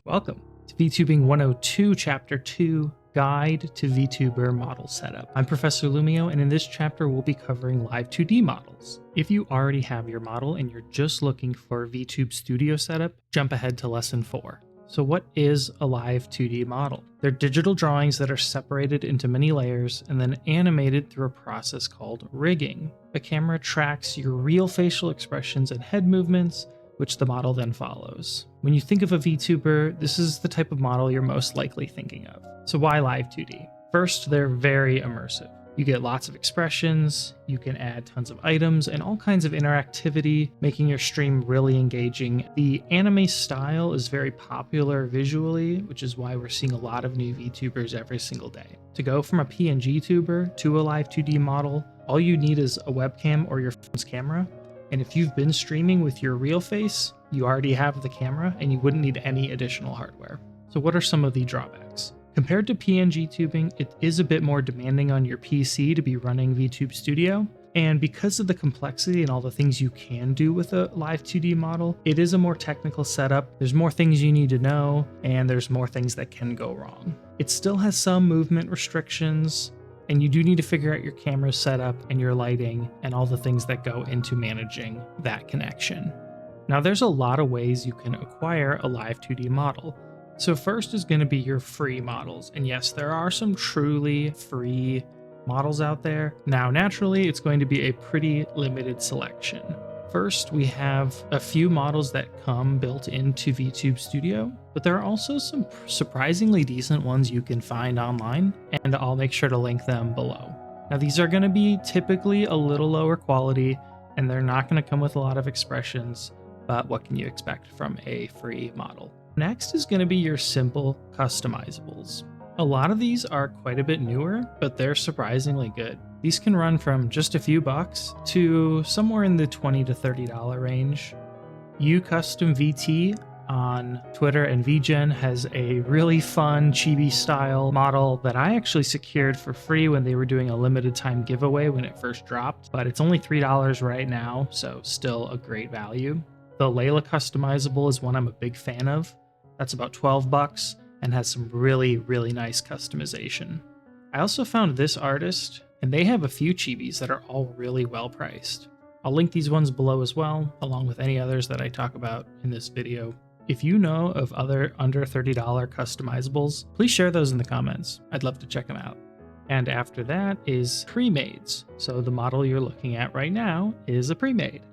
Welcome to VTubing 102, Chapter 2, Guide to VTuber Model Setup. I'm Professor Lumio, and in this chapter we'll be covering Live2D models. If you already have your model and you're just looking for VTube Studio setup, jump ahead to Lesson 4. So what is a Live2D model? They're digital drawings that are separated into many layers and then animated through a process called rigging. The camera tracks your real facial expressions and head movements, which the model then follows. When you think of a VTuber, this is the type of model you're most likely thinking of. So why Live2D? First, they're very immersive. You get lots of expressions, you can add tons of items, and all kinds of interactivity, making your stream really engaging. The anime style is very popular visually, which is why we're seeing a lot of new VTubers every single day. To go from a PNG tuber to a Live2D model, all you need is a webcam or your phone's camera. And if you've been streaming with your real face, you already have the camera and you wouldn't need any additional hardware. So what are some of the drawbacks? Compared to PNG tubing, it is a bit more demanding on your PC to be running VTube Studio. And because of the complexity and all the things you can do with a Live2D model, it is a more technical setup. There's more things you need to know, and there's more things that can go wrong. It still has some movement restrictions, and you do need to figure out your camera setup and your lighting and all the things that go into managing that connection. Now, there's a lot of ways you can acquire a Live2D model. So first is going to be your free models. And yes, there are some truly free models out there. Now, naturally, it's going to be a pretty limited selection. First, we have a few models that come built into VTube Studio, but there are also some surprisingly decent ones you can find online, and I'll make sure to link them below. Now, these are going to be typically a little lower quality, and they're not going to come with a lot of expressions, but what can you expect from a free model? Next is going to be your simple customizables. A lot of these are quite a bit newer, but they're surprisingly good. These can run from just a few bucks to somewhere in the $20 to $30 range. UCustomVT on Twitter and VGen has a really fun chibi style model that I actually secured for free when they were doing a limited time giveaway when it first dropped, but it's only $3 right now, so still a great value. The Layla Customizable is one I'm a big fan of. That's about 12 bucks and has some really nice customization. I also found this artist, and they have a few chibis that are all really well priced. I'll link these ones below as well, along with any others that I talk about in this video. If you know of other under $30 customizables, please share those in the comments. I'd love to check them out. And after that is pre-mades. So the model you're looking at right now is a pre-made.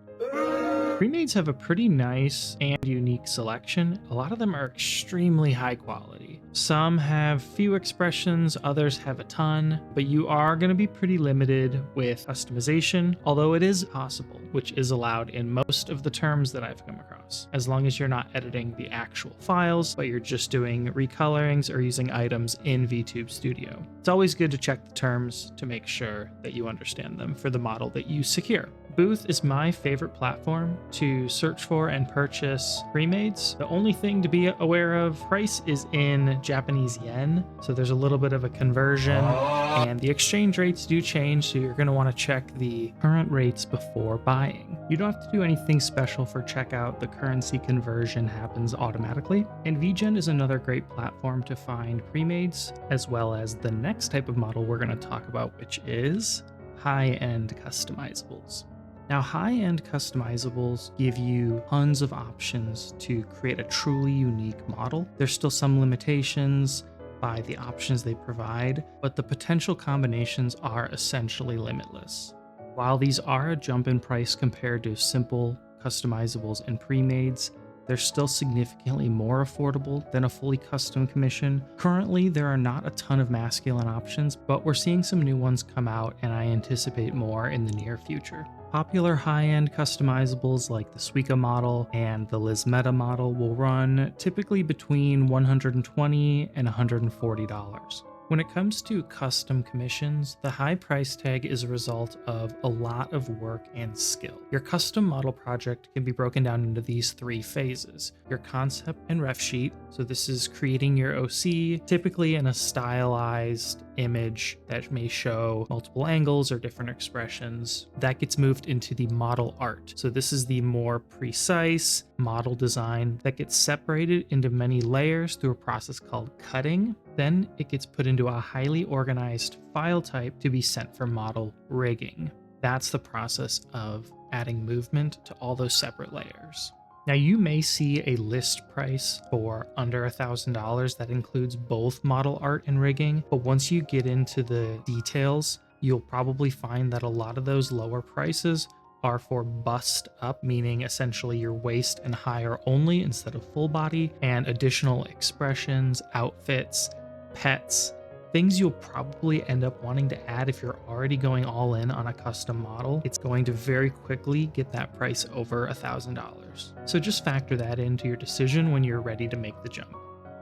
Pre-mades have a pretty nice and unique selection. A lot of them are extremely high quality. Some have few expressions, others have a ton, but you are going to be pretty limited with customization, although it is possible, which is allowed in most of the terms that I've come across, as long as you're not editing the actual files, but you're just doing recolorings or using items in VTube Studio. It's always good to check the terms to make sure that you understand them for the model that you secure. Booth is my favorite platform to search for and purchase pre-mades. The only thing to be aware of, price is in Japanese yen, so there's a little bit of a conversion, and the exchange rates do change, so you're going to want to check the current rates before buying. You don't have to do anything special for checkout. The currency conversion happens automatically, and VGen is another great platform to find pre-mades, as well as the next type of model we're going to talk about, which is high-end customizables. Now, high-end customizables give you tons of options to create a truly unique model. There's still some limitations by the options they provide, but the potential combinations are essentially limitless. While these are a jump in price compared to simple customizables and pre-mades, they're still significantly more affordable than a fully custom commission. Currently, there are not a ton of masculine options, but we're seeing some new ones come out, and I anticipate more in the near future. Popular high-end customizables like the Suica model and the Liz Meta model will run typically between $120 and $140. When it comes to custom commissions, the high price tag is a result of a lot of work and skill. Your custom model project can be broken down into these 3 phases: your concept and ref sheet. So this is creating your OC, typically in a stylized image that may show multiple angles or different expressions. That gets moved into the model art. So this is the more precise model design that gets separated into many layers through a process called cutting. Then it gets put into a highly organized file type to be sent for model rigging. That's the process of adding movement to all those separate layers. Now you may see a list price for under $1,000 that includes both model art and rigging, but once you get into the details, you'll probably find that a lot of those lower prices are for bust up, meaning essentially your waist and higher only instead of full body, and additional expressions, outfits, pets, things you'll probably end up wanting to add if you're already going all in on a custom model. It's going to very quickly get that price over $1,000. So just factor that into your decision when you're ready to make the jump.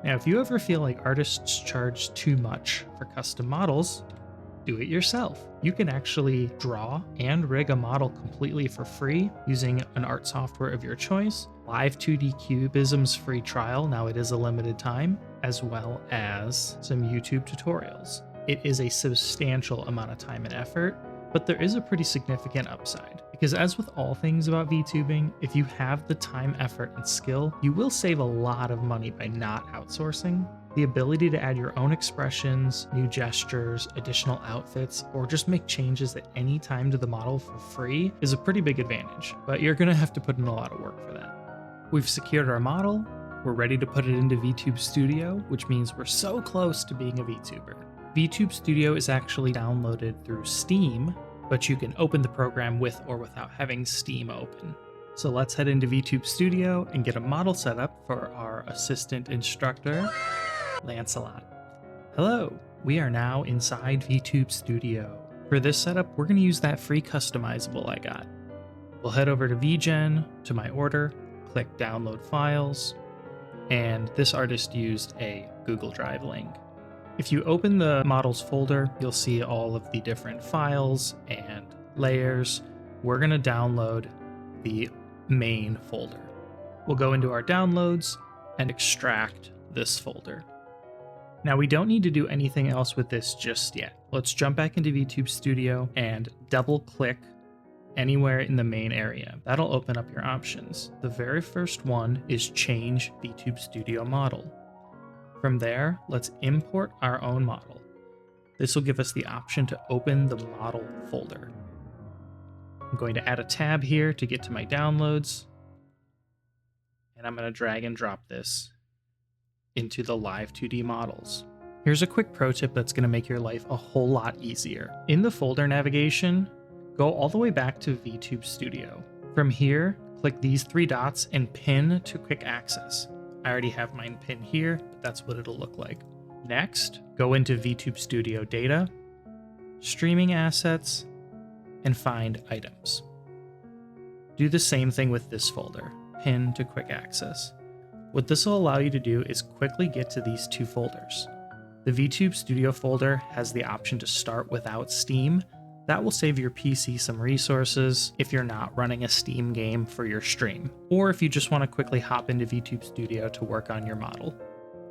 Now, if you ever feel like artists charge too much for custom models, do it yourself. You can actually draw and rig a model completely for free using an art software of your choice. Live2D Cubism's free trial, now it is a limited time, as well as some YouTube tutorials. It is a substantial amount of time and effort, but there is a pretty significant upside. Because as with all things about VTubing, if you have the time, effort, and skill, you will save a lot of money by not outsourcing. The ability to add your own expressions, new gestures, additional outfits, or just make changes at any time to the model for free is a pretty big advantage, but you're gonna have to put in a lot of work for that. We've secured our model, we're ready to put it into VTube Studio, which means we're so close to being a VTuber. VTube Studio is actually downloaded through Steam, but you can open the program with or without having Steam open. So let's head into VTube Studio and get a model set up for our assistant instructor, Lancelot. Hello, we are now inside VTube Studio. For this setup, we're going to use that free customizable I got. We'll head over to VGen, to my order, click download files, and this artist used a Google Drive link. If you open the models folder, you'll see all of the different files and layers. We're going to download the main folder. We'll go into our downloads and extract this folder. Now we don't need to do anything else with this just yet. Let's jump back into VTube Studio and double click anywhere in the main area. That'll open up your options. The very first one is change VTube Studio model. From there, let's import our own model. This will give us the option to open the model folder. I'm going to add a tab here to get to my downloads, and I'm going to drag and drop this into the Live2D models. Here's a quick pro tip that's going to make your life a whole lot easier. In the folder navigation, go all the way back to VTube Studio. From here, click these 3 dots and pin to quick access. I already have mine pinned here, but that's what it'll look like. Next, go into VTube Studio Data, Streaming Assets, and find Items. Do the same thing with this folder, pin to quick access. What this will allow you to do is quickly get to these 2 folders. The VTube Studio folder has the option to start without Steam. That will save your PC some resources if you're not running a Steam game for your stream, or if you just want to quickly hop into VTube Studio to work on your model.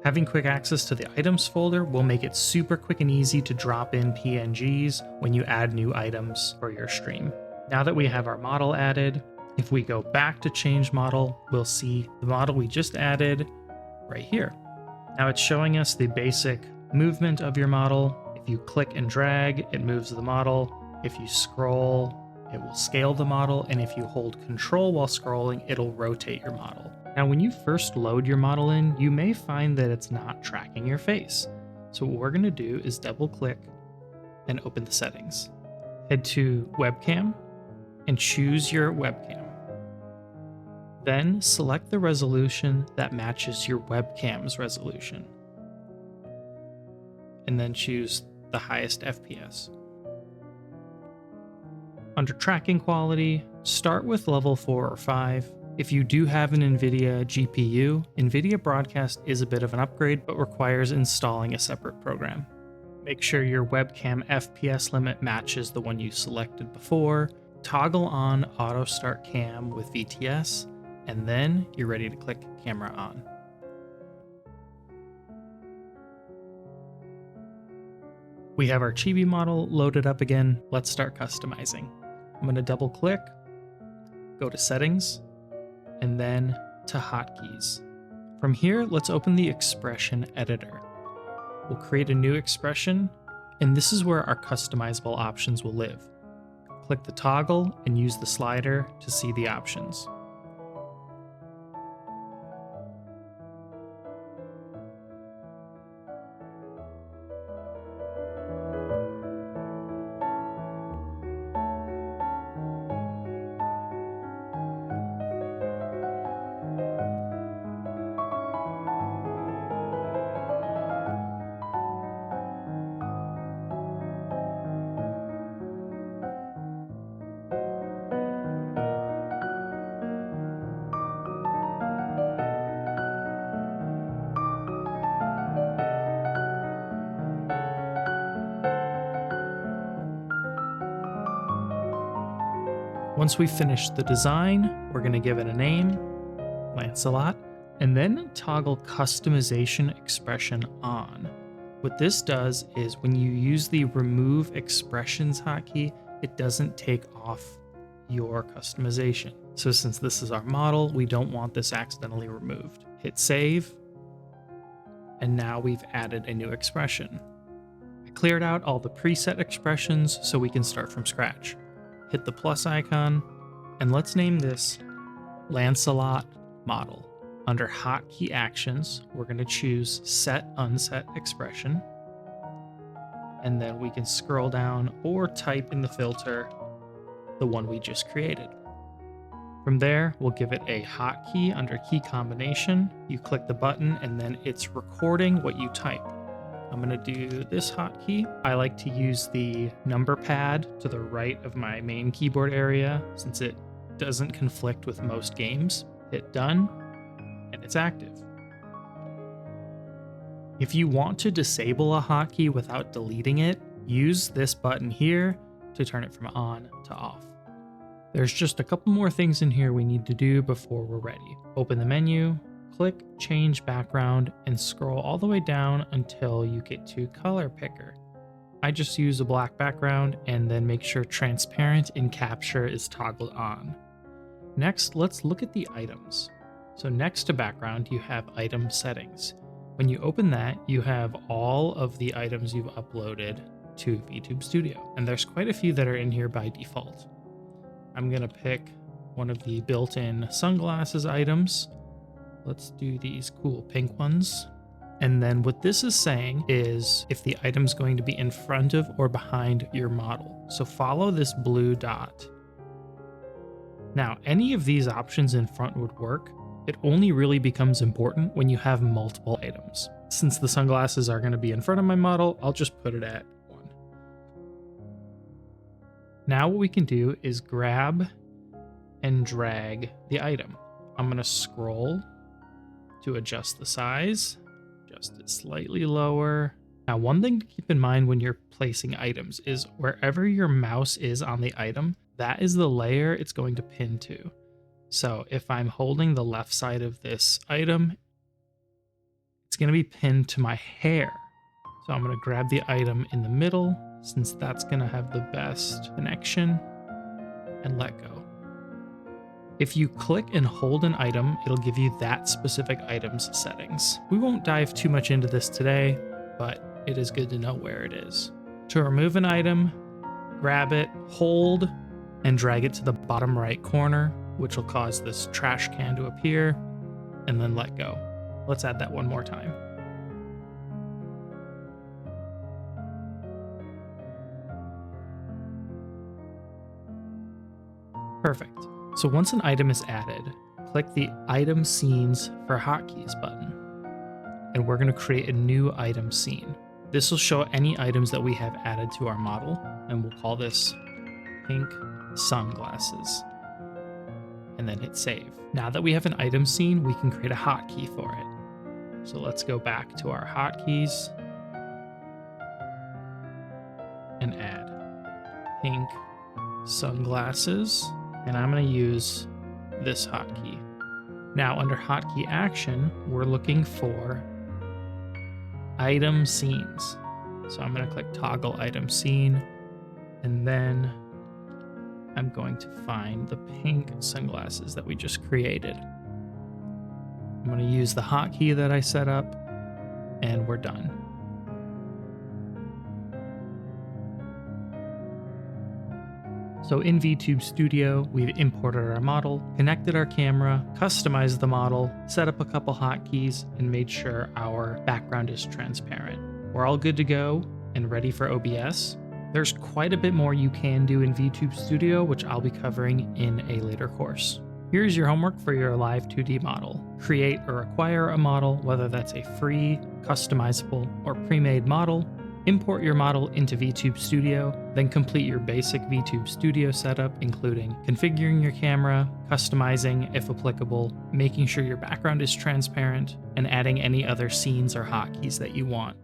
Having quick access to the items folder will make it super quick and easy to drop in PNGs when you add new items for your stream. Now that we have our model added, if we go back to change model, we'll see the model we just added right here. Now it's showing us the basic movement of your model. If you click and drag, it moves the model. If you scroll, it will scale the model. And if you hold control while scrolling, it'll rotate your model. Now, when you first load your model in, you may find that it's not tracking your face. So what we're gonna do is double click and open the settings. Head to webcam and choose your webcam. Then select the resolution that matches your webcam's resolution. And then choose the highest FPS. Under tracking quality, start with level 4 or 5. If you do have an NVIDIA GPU, NVIDIA Broadcast is a bit of an upgrade, but requires installing a separate program. Make sure your webcam FPS limit matches the one you selected before. Toggle on Auto Start Cam with VTS, and then you're ready to click Camera On. We have our chibi model loaded up again. Let's start customizing. I'm going to double click, go to Settings, and then to Hotkeys. From here, let's open the expression editor. We'll create a new expression, and this is where our customizable options will live. Click the toggle and use the slider to see the options. Once we've finished the design, we're going to give it a name, Lancelot, and then toggle Customization Expression on. What this does is when you use the Remove Expressions hotkey, it doesn't take off your customization. So since this is our model, we don't want this accidentally removed. Hit Save, and now we've added a new expression. I cleared out all the preset expressions so we can start from scratch. Hit the plus icon, and let's name this Lancelot Model. Under Hotkey Actions, we're going to choose Set Unset Expression, and then we can scroll down or type in the filter the one we just created. From there, we'll give it a hotkey under Key Combination. You click the button, and then it's recording what you type. I'm going to do this hotkey. I like to use the number pad to the right of my main keyboard area since it doesn't conflict with most games. Hit Done, and it's active. If you want to disable a hotkey without deleting it, use this button here to turn it from on to off. There's just a couple more things in here we need to do before we're ready. Open the menu, click Change Background, and scroll all the way down until you get to Color Picker. I just use a black background and then make sure Transparent in Capture is toggled on. Next, let's look at the items. So next to background, you have item settings. When you open that, you have all of the items you've uploaded to VTube Studio, and there's quite a few that are in here by default. I'm gonna pick one of the built-in sunglasses items. Let's do these cool pink ones. And then what this is saying is if the item's going to be in front of or behind your model. So follow this blue dot. Now, any of these options in front would work. It only really becomes important when you have multiple items. Since the sunglasses are going to be in front of my model, I'll just put it at 1. Now what we can do is grab and drag the item. I'm going to scroll to adjust the size, adjust it slightly lower. Now, one thing to keep in mind when you're placing items is wherever your mouse is on the item, that is the layer it's going to pin to. So if I'm holding the left side of this item, it's going to be pinned to my hair. So I'm going to grab the item in the middle, since that's going to have the best connection, and let go. If you click and hold an item, it'll give you that specific item's settings. We won't dive too much into this today, but it is good to know where it is. To remove an item, grab it, hold, and drag it to the bottom right corner, which will cause this trash can to appear, and then let go. Let's add that one more time. Perfect. So once an item is added, click the Item Scenes for Hotkeys button, and we're going to create a new item scene. This will show any items that we have added to our model, and we'll call this Pink Sunglasses, and then hit Save. Now that we have an item scene, we can create a hotkey for it. So let's go back to our hotkeys, and add pink sunglasses, and I'm going to use this hotkey. Now under hotkey action, we're looking for item scenes. So I'm going to click toggle item scene, and then I'm going to find the pink sunglasses that we just created. I'm going to use the hotkey that I set up, and we're done. So in VTube Studio, we've imported our model, connected our camera, customized the model, set up a couple hotkeys, and made sure our background is transparent. We're all good to go and ready for OBS. There's quite a bit more you can do in VTube Studio, which I'll be covering in a later course. Here's your homework for your Live2D model. Create or acquire a model, whether that's a free, customizable, or pre-made model. Import your model into VTube Studio, then complete your basic VTube Studio setup, including configuring your camera, customizing if applicable, making sure your background is transparent, and adding any other scenes or hotkeys that you want.